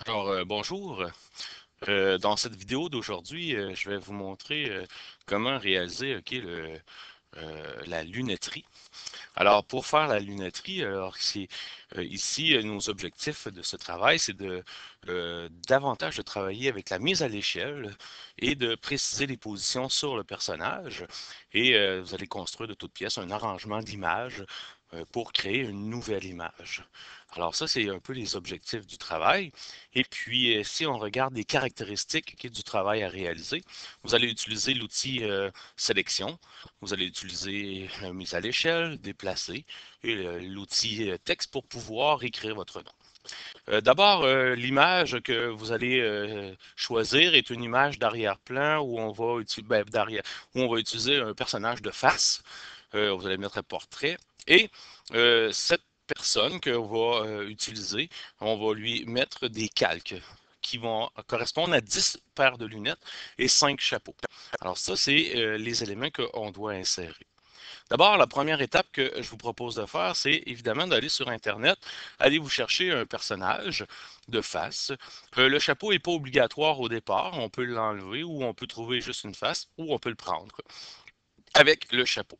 Bonjour. Dans cette vidéo d'aujourd'hui, je vais vous montrer comment réaliser la lunetterie. Alors, pour faire la lunetterie, alors c'est ici nos objectifs de ce travail, c'est davantage de travailler avec la mise à l'échelle et de préciser les positions sur le personnage. Et vous allez construire de toutes pièces un arrangement d'images pour créer une nouvelle image. Alors ça, c'est un peu les objectifs du travail. Et puis, si on regarde les caractéristiques du travail à réaliser, vous allez utiliser l'outil sélection. Vous allez utiliser mise à l'échelle, déplacer et l'outil texte pour pouvoir écrire votre nom. D'abord, l'image que vous allez choisir est une image d'arrière-plan où on va utiliser un personnage de face. Vous allez mettre un portrait et cette personne qu'on va utiliser, on va lui mettre des calques qui vont correspondre à 10 paires de lunettes et 5 chapeaux. Alors ça, c'est les éléments qu'on doit insérer. D'abord, la première étape que je vous propose de faire, c'est évidemment d'aller sur Internet, aller vous chercher un personnage de face. Le chapeau n'est pas obligatoire au départ, on peut l'enlever ou on peut trouver juste une face ou on peut le prendre avec le chapeau.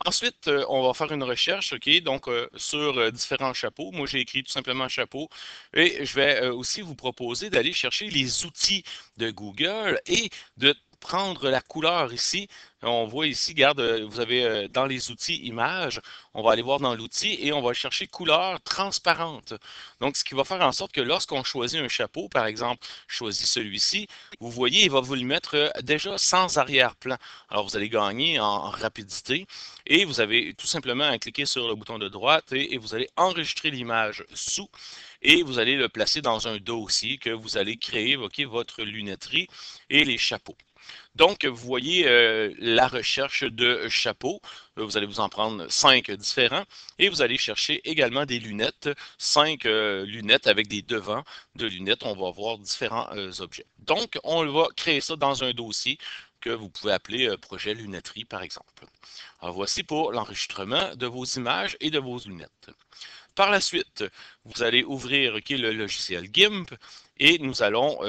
Ensuite, on va faire une recherche, OK, donc sur différents chapeaux. Moi, j'ai écrit tout simplement chapeau et je vais aussi vous proposer d'aller chercher les outils de Google et de prendre la couleur ici. On voit ici, regarde, vous avez dans les outils images, on va aller voir dans l'outil et on va chercher couleur transparente. Donc, ce qui va faire en sorte que lorsqu'on choisit un chapeau, par exemple, choisis celui-ci, vous voyez, il va vous le mettre déjà sans arrière-plan. Alors, vous allez gagner en rapidité et vous avez tout simplement à cliquer sur le bouton de droite et vous allez enregistrer l'image sous et vous allez le placer dans un dossier que vous allez créer, OK, votre lunetterie et les chapeaux. Donc, vous voyez la recherche de chapeaux. Vous allez vous en prendre 5 différents et vous allez chercher également des lunettes, 5 lunettes avec des devants de lunettes. On va voir différents objets. Donc, on va créer ça dans un dossier que vous pouvez appeler projet lunetterie, par exemple. Alors, voici pour l'enregistrement de vos images et de vos lunettes. Par la suite, vous allez ouvrir le logiciel GIMP et nous allons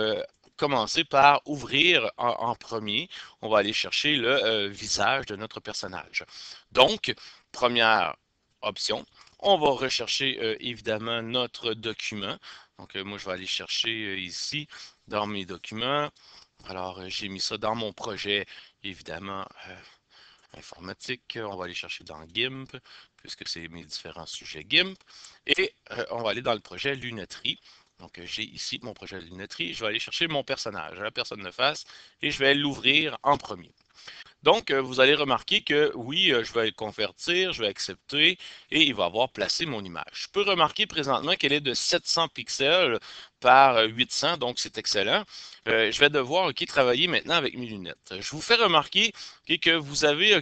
commencer par ouvrir en premier. On va aller chercher le visage de notre personnage. Donc, première option, on va rechercher évidemment notre document. Donc, moi, je vais aller chercher ici dans mes documents. Alors, j'ai mis ça dans mon projet, évidemment, informatique. On va aller chercher dans GIMP, puisque c'est mes différents sujets GIMP. Et on va aller dans le projet lunetterie. Donc, j'ai ici mon projet de lunetterie. Je vais aller chercher mon personnage, la personne de face, et je vais l'ouvrir en premier. Donc, vous allez remarquer que oui, je vais le convertir, je vais accepter et il va avoir placé mon image. Je peux remarquer présentement qu'elle est de 700 pixels par 800, donc c'est excellent. Je vais devoir travailler maintenant avec mes lunettes. Je vous fais remarquer que vous avez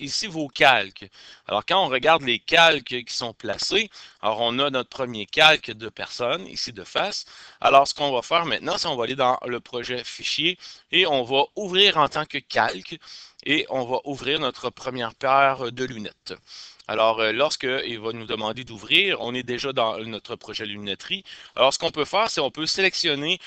ici vos calques. Alors, quand on regarde les calques qui sont placés, alors on a notre premier calque de personne, ici de face. Alors, ce qu'on va faire maintenant, c'est qu'on va aller dans le projet fichier et on va ouvrir en tant que calque et on va ouvrir notre première paire de lunettes. Alors, lorsqu'il va nous demander d'ouvrir, on est déjà dans notre projet lunetterie. Alors, ce qu'on peut faire, c'est qu'on peut sélectionner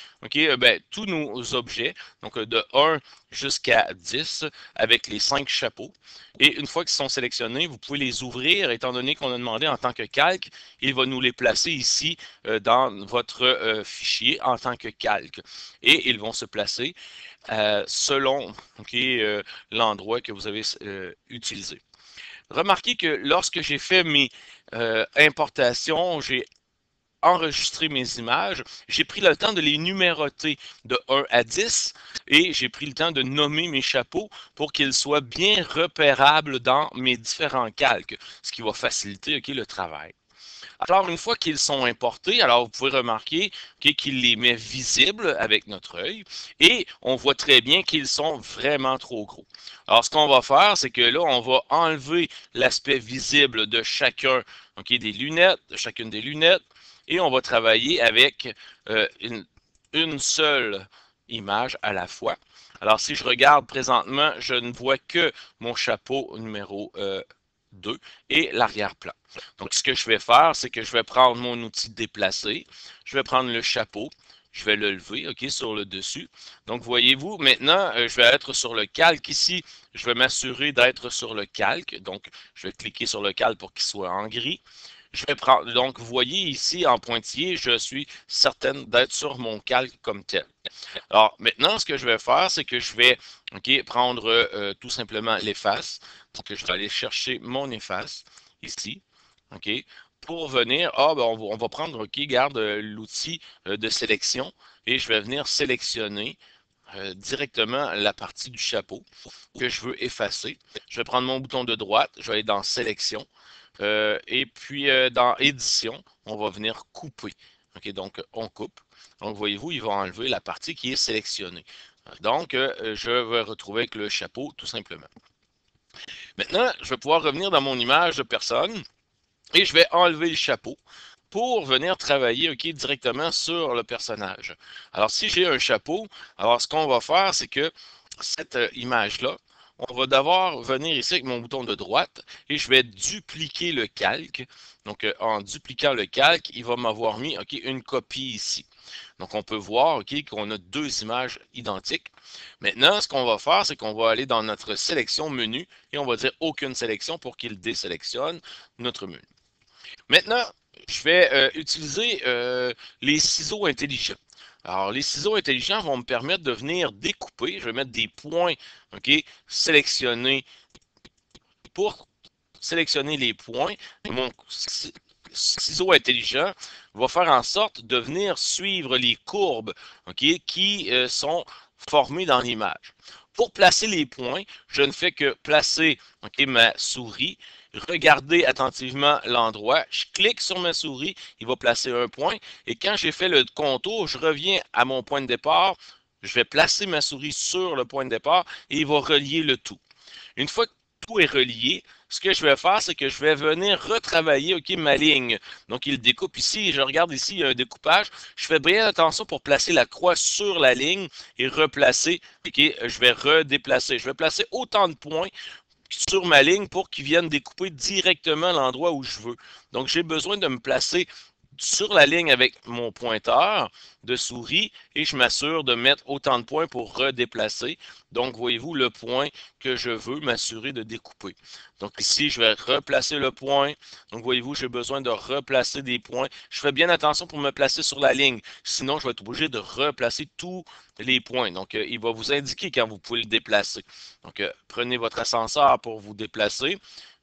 tous nos objets, donc de 1 jusqu'à 10, avec les 5 chapeaux. Et une fois qu'ils sont sélectionnés, vous pouvez les ouvrir, étant donné qu'on a demandé en tant que calque, il va nous les placer ici dans votre fichier en tant que calque. Et ils vont se placer selon l'endroit que vous avez utilisé. Remarquez que lorsque j'ai fait mes importations, j'ai enregistré mes images, j'ai pris le temps de les numéroter de 1 à 10 et j'ai pris le temps de nommer mes chapeaux pour qu'ils soient bien repérables dans mes différents calques, ce qui va faciliter le travail. Alors, une fois qu'ils sont importés, alors vous pouvez remarquer qu'il les met visibles avec notre œil et on voit très bien qu'ils sont vraiment trop gros. Alors, ce qu'on va faire, c'est que là, on va enlever l'aspect visible de chacun des lunettes, de chacune des lunettes, et on va travailler avec une seule image à la fois. Alors, si je regarde présentement, je ne vois que mon chapeau numéro 2 et l'arrière-plan. Donc, ce que je vais faire, c'est que je vais prendre mon outil déplacer, je vais prendre le chapeau, je vais le lever, OK, sur le dessus. Donc, voyez-vous, maintenant, je vais être sur le calque ici. Je vais m'assurer d'être sur le calque. Donc, je vais cliquer sur le calque pour qu'il soit en gris. Je vais prendre, donc, vous voyez ici en pointillé, je suis certaine d'être sur mon calque comme tel. Alors, maintenant, ce que je vais faire, c'est que je vais prendre tout simplement l'efface. Donc, je vais aller chercher mon efface ici. OK? Pour venir, ben, on va prendre, OK, garde l'outil de sélection et je vais venir sélectionner directement la partie du chapeau que je veux effacer. Je vais prendre mon bouton de droite, je vais aller dans sélection et puis dans édition, on va venir couper. OK, donc on coupe. Donc voyez-vous, il va enlever la partie qui est sélectionnée. Donc je vais retrouver avec le chapeau tout simplement. Maintenant, je vais pouvoir revenir dans mon image de personne et je vais enlever le chapeau pour venir travailler directement sur le personnage. Alors, si j'ai un chapeau, alors ce qu'on va faire, c'est que cette image-là, on va devoir venir ici avec mon bouton de droite et je vais dupliquer le calque. Donc, en dupliquant le calque, il va m'avoir mis une copie ici. Donc, on peut voir qu'on a deux images identiques. Maintenant, ce qu'on va faire, c'est qu'on va aller dans notre sélection menu et on va dire aucune sélection pour qu'il désélectionne notre menu. Maintenant, je vais utiliser les ciseaux intelligents. Alors, les ciseaux intelligents vont me permettre de venir découper. Je vais mettre des points sélectionnés pour sélectionner les points. Mon ciseau intelligent va faire en sorte de venir suivre les courbes qui sont formées dans l'image. Pour placer les points, je ne fais que placer ma souris, regarder attentivement l'endroit, je clique sur ma souris, il va placer un point, et quand j'ai fait le contour, je reviens à mon point de départ, je vais placer ma souris sur le point de départ, et il va relier le tout. Une fois que tout est relié, ce que je vais faire, c'est que je vais venir retravailler ma ligne. Donc, il découpe ici. Je regarde ici, il y a un découpage. Je fais bien attention pour placer la croix sur la ligne et replacer. Je vais redéplacer. Je vais placer autant de points sur ma ligne pour qu'ils viennent découper directement l'endroit où je veux. Donc, j'ai besoin de me placer sur la ligne avec mon pointeur de souris et je m'assure de mettre autant de points pour redéplacer. Donc, voyez-vous le point que je veux m'assurer de découper. Donc, ici, je vais replacer le point. Donc, voyez-vous, j'ai besoin de replacer des points. Je fais bien attention pour me placer sur la ligne. Sinon, je vais être obligé de replacer tous les points. Donc, il va vous indiquer quand vous pouvez le déplacer. Donc, prenez votre ascenseur pour vous déplacer.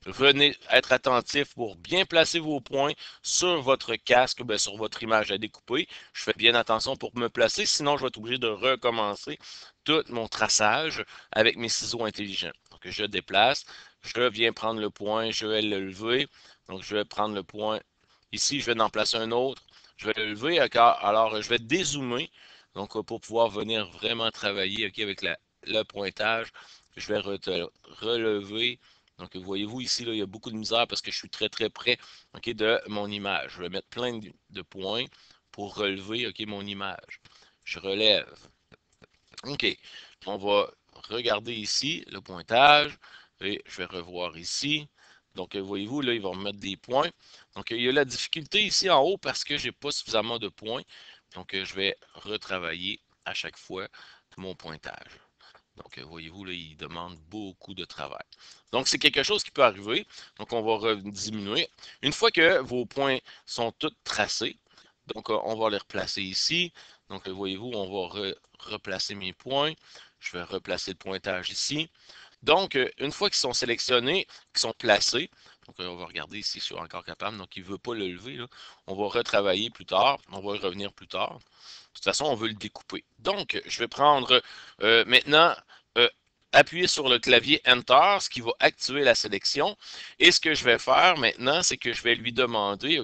Venez être attentif pour bien placer vos points sur votre casque, sur votre image à découper. Je fais bien attention pour me placer, sinon je vais être obligé de recommencer tout mon traçage avec mes ciseaux intelligents. Donc je déplace, je viens prendre le point, je vais le lever. Donc je vais prendre le point ici, je vais en placer un autre. Je vais le lever, alors je vais dézoomer donc, pour pouvoir venir vraiment travailler avec le pointage. Je vais relever. Donc, voyez-vous ici, là, il y a beaucoup de misère parce que je suis très, très près de mon image. Je vais mettre plein de points pour relever mon image. Je relève. OK. On va regarder ici le pointage et je vais revoir ici. Donc, voyez-vous, là, il va me mettre des points. Donc, il y a la difficulté ici en haut parce que je n'ai pas suffisamment de points. Donc, je vais retravailler à chaque fois mon pointage. Donc, voyez-vous, là, il demande beaucoup de travail. Donc, c'est quelque chose qui peut arriver. Donc, on va diminuer. Une fois que vos points sont tous tracés, donc, on va les replacer ici. Donc, voyez-vous, on va replacer mes points. Je vais replacer le pointage ici. Donc, une fois qu'ils sont sélectionnés, qu'ils sont placés, donc on va regarder ici si je suis encore capable. Donc, il ne veut pas le lever. Là. On va retravailler plus tard. On va y revenir plus tard. De toute façon, on veut le découper. Donc, je vais prendre maintenant, appuyer sur le clavier Enter, ce qui va activer la sélection. Et ce que je vais faire maintenant, c'est que je vais lui demander,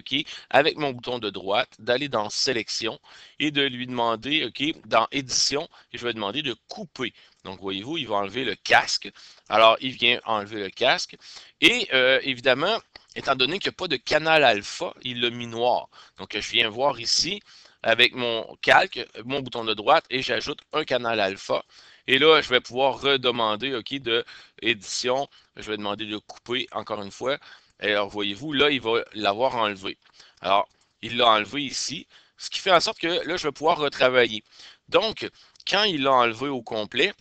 avec mon bouton de droite, d'aller dans Sélection et de lui demander, dans Édition, et je vais demander de couper. Donc, voyez-vous, il va enlever le casque. Alors, il vient enlever le casque. Et évidemment, étant donné qu'il n'y a pas de canal alpha, il l'a mis noir. Donc, je viens voir ici avec mon calque, mon bouton de droite, et j'ajoute un canal alpha. Et là, je vais pouvoir redemander, OK, de édition. Je vais demander de couper encore une fois. Et alors, voyez-vous, là, il va l'avoir enlevé. Alors, il l'a enlevé ici, ce qui fait en sorte que là, je vais pouvoir retravailler. Donc, quand il l'a enlevé au complet,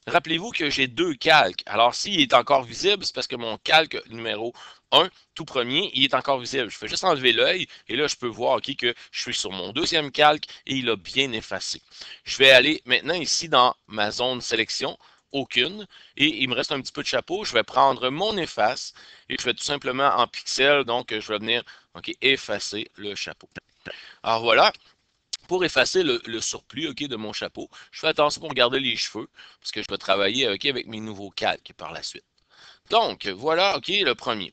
rappelez-vous que j'ai deux calques. Alors, s'il est encore visible, c'est parce que mon calque numéro 1, tout premier, il est encore visible. Je fais juste enlever l'œil et là, je peux voir OK, que je suis sur mon deuxième calque et il a bien effacé. Je vais aller maintenant ici dans ma zone sélection, aucune, et il me reste un petit peu de chapeau. Je vais prendre mon efface et je vais tout simplement en pixels, donc je vais venir effacer le chapeau. Alors voilà, pour effacer le surplus de mon chapeau, je fais attention pour garder les cheveux, parce que je vais travailler avec mes nouveaux calques par la suite. Donc, voilà, le premier.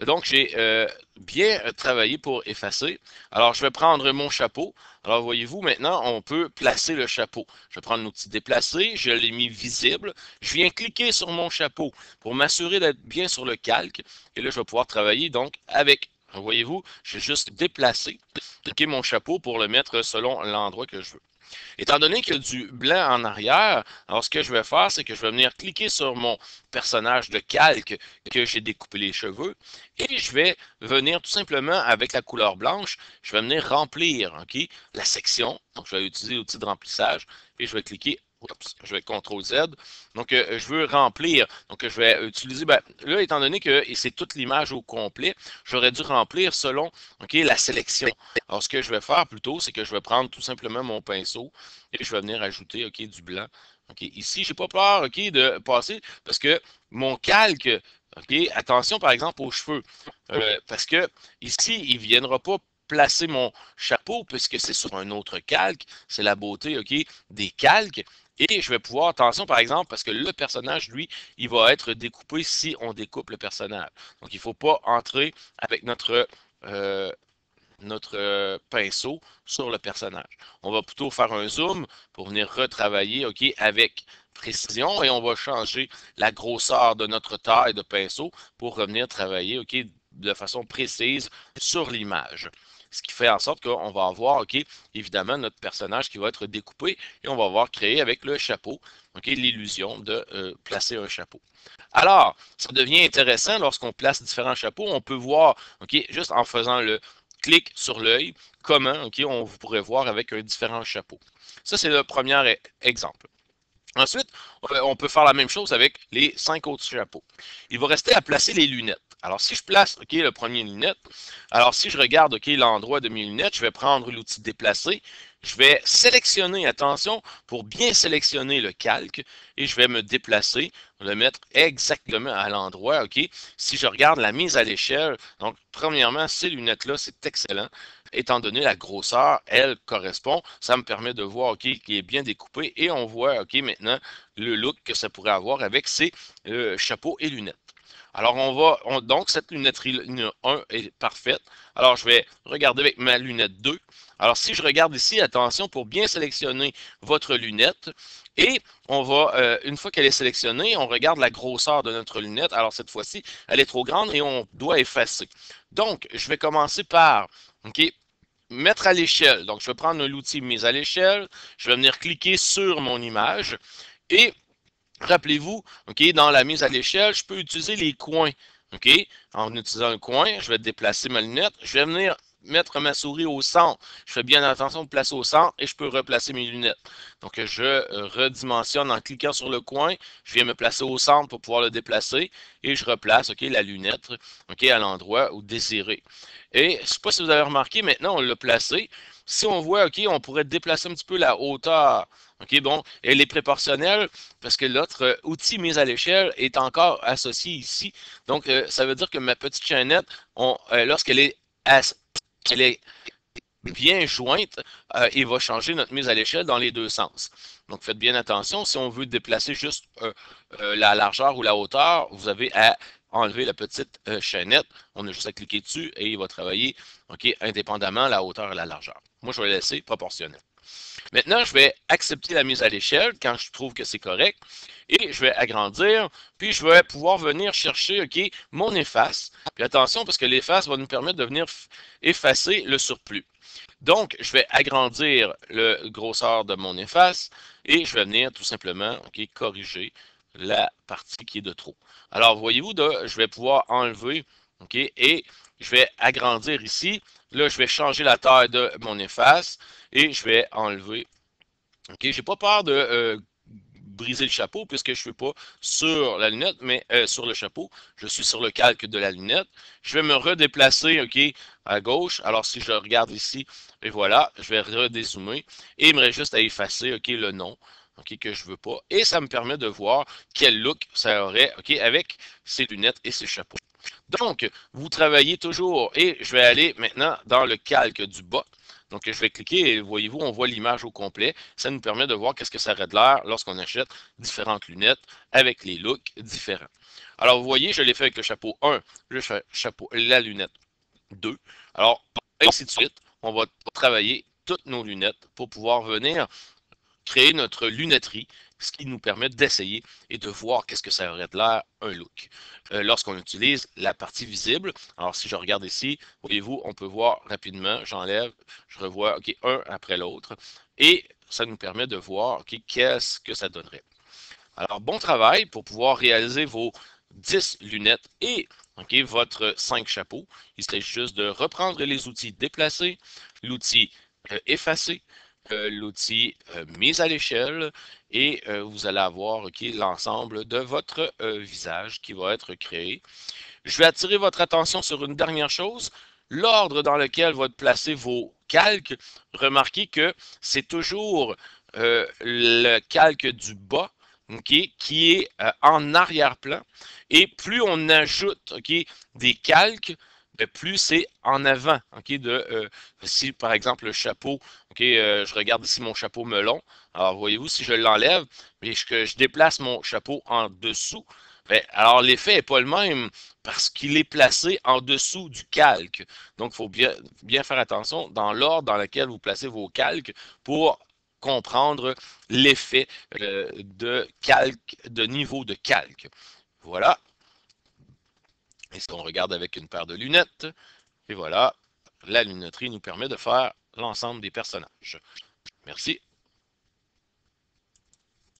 Donc, j'ai bien travaillé pour effacer. Alors, je vais prendre mon chapeau. Alors, voyez-vous, maintenant, on peut placer le chapeau. Je vais prendre l'outil déplacer, je l'ai mis visible. Je viens cliquer sur mon chapeau pour m'assurer d'être bien sur le calque. Et là, je vais pouvoir travailler donc avec. Voyez-vous, j'ai juste déplacé mon chapeau pour le mettre selon l'endroit que je veux. Étant donné qu'il y a du blanc en arrière, alors ce que je vais faire, c'est que je vais venir cliquer sur mon personnage de calque que j'ai découpé les cheveux et je vais venir tout simplement avec la couleur blanche, je vais venir remplir la section. Donc, je vais utiliser l'outil de remplissage et je vais cliquer. Oups, je vais CTRL Z. Donc, je veux remplir. Donc, je vais utiliser, là, étant donné que c'est toute l'image au complet, j'aurais dû remplir selon la sélection. Alors, ce que je vais faire plutôt, c'est que je vais prendre tout simplement mon pinceau et je vais venir ajouter du blanc. Ici, je n'ai pas peur de passer parce que mon calque, attention par exemple aux cheveux, parce que ici, il ne viendra pas placer mon chapeau puisque c'est sur un autre calque. C'est la beauté des calques. Et je vais pouvoir, attention par exemple, parce que le personnage, lui, il va être découpé si on découpe le personnage. Donc, il ne faut pas entrer avec notre pinceau sur le personnage. On va plutôt faire un zoom pour venir retravailler avec précision et on va changer la grosseur de notre taille de pinceau pour revenir travailler de façon précise sur l'image. Ce qui fait en sorte qu'on va avoir évidemment notre personnage qui va être découpé et on va avoir créé avec le chapeau l'illusion de placer un chapeau. Alors, ça devient intéressant lorsqu'on place différents chapeaux. On peut voir, juste en faisant le clic sur l'œil, comment on pourrait voir avec un différent chapeau. Ça, c'est le premier exemple. Ensuite, on peut faire la même chose avec les 5 autres chapeaux. Il va rester à placer les lunettes. Alors, si je place le premier lunette, alors si je regarde l'endroit de mes lunettes, je vais prendre l'outil déplacer. Je vais sélectionner, attention, pour bien sélectionner le calque, et je vais me déplacer, le mettre exactement à l'endroit. Si je regarde la mise à l'échelle, donc premièrement, ces lunettes-là, c'est excellent. Étant donné la grosseur, elle correspond. Ça me permet de voir qu'il est bien découpé et on voit maintenant le look que ça pourrait avoir avec ses chapeaux et lunettes. Alors, donc, cette lunetterie 1 est parfaite. Alors, je vais regarder avec ma lunette 2. Alors, si je regarde ici, attention, pour bien sélectionner votre lunette, et on va, une fois qu'elle est sélectionnée, on regarde la grosseur de notre lunette. Alors, cette fois-ci, elle est trop grande et on doit effacer. Donc, je vais commencer par, mettre à l'échelle. Donc, je vais prendre l'outil mise à l'échelle. Je vais venir cliquer sur mon image et rappelez-vous, dans la mise à l'échelle, je peux utiliser les coins. En utilisant un coin, je vais déplacer ma lunette. Je vais venir mettre ma souris au centre. Je fais bien attention de placer au centre et je peux replacer mes lunettes. Donc, je redimensionne en cliquant sur le coin. Je viens me placer au centre pour pouvoir le déplacer et je replace la lunette à l'endroit où désiré. Et je ne sais pas si vous avez remarqué, maintenant on l'a placé. Si on voit, on pourrait déplacer un petit peu la hauteur. Bon, elle est proportionnelle parce que l'autre outil mis à l'échelle est encore associé ici. Donc, ça veut dire que ma petite chaînette, lorsqu'elle est, elle est bien jointe, il va changer notre mise à l'échelle dans les deux sens. Donc, faites bien attention. Si on veut déplacer juste la largeur ou la hauteur, vous avez à enlever la petite chaînette. On a juste à cliquer dessus et il va travailler indépendamment la hauteur et la largeur. Moi, je vais laisser proportionnel. Maintenant, je vais accepter la mise à l'échelle quand je trouve que c'est correct et je vais agrandir, puis je vais pouvoir venir chercher mon efface. Puis attention, parce que l'efface va nous permettre de venir effacer le surplus. Donc, je vais agrandir le grosseur de mon efface et je vais venir tout simplement corriger la partie qui est de trop. Alors, voyez-vous, je vais pouvoir enlever et je vais agrandir ici. Là, je vais changer la taille de mon efface et je vais enlever. Je n'ai pas peur de briser le chapeau puisque je ne suis pas sur la lunette, mais sur le chapeau. Je suis sur le calque de la lunette. Je vais me redéplacer à gauche. Alors, si je regarde ici, et voilà, je vais redézoomer et il me reste juste à effacer le nom que je ne veux pas. Et ça me permet de voir quel look ça aurait avec ces lunettes et ces chapeaux. Donc, vous travaillez toujours et je vais aller maintenant dans le calque du bas. Donc, je vais cliquer et voyez-vous, on voit l'image au complet. Ça nous permet de voir qu'est-ce que ça aurait de l'air lorsqu'on achète différentes lunettes avec les looks différents. Alors, vous voyez, je l'ai fait avec le chapeau 1, le chapeau, la lunette 2. Alors, ainsi de suite, on va travailler toutes nos lunettes pour pouvoir venir créer notre lunetterie, ce qui nous permet d'essayer et de voir qu'est-ce que ça aurait de l'air un look. Lorsqu'on utilise la partie visible, alors si je regarde ici, voyez-vous, on peut voir rapidement, j'enlève, je revois un après l'autre, et ça nous permet de voir qu'est-ce que ça donnerait. Alors, bon travail pour pouvoir réaliser vos 10 lunettes et votre 5 chapeaux. Il serait juste de reprendre les outils déplacer, l'outil effacer, l'outil mise à l'échelle et vous allez avoir l'ensemble de votre visage qui va être créé. Je vais attirer votre attention sur une dernière chose, l'ordre dans lequel vont être placés vos calques. Remarquez que c'est toujours le calque du bas qui est en arrière-plan. Et plus on ajoute des calques, plus c'est en avant. Si par exemple le chapeau, je regarde ici mon chapeau melon. Alors voyez-vous, si je l'enlève, mais que je déplace mon chapeau en dessous, alors l'effet n'est pas le même parce qu'il est placé en dessous du calque. Donc, il faut bien faire attention dans l'ordre dans lequel vous placez vos calques pour comprendre l'effet de calque, de niveau de calque. Voilà. Et si on regarde avec une paire de lunettes, et voilà, la lunetterie nous permet de faire l'ensemble des personnages. Merci.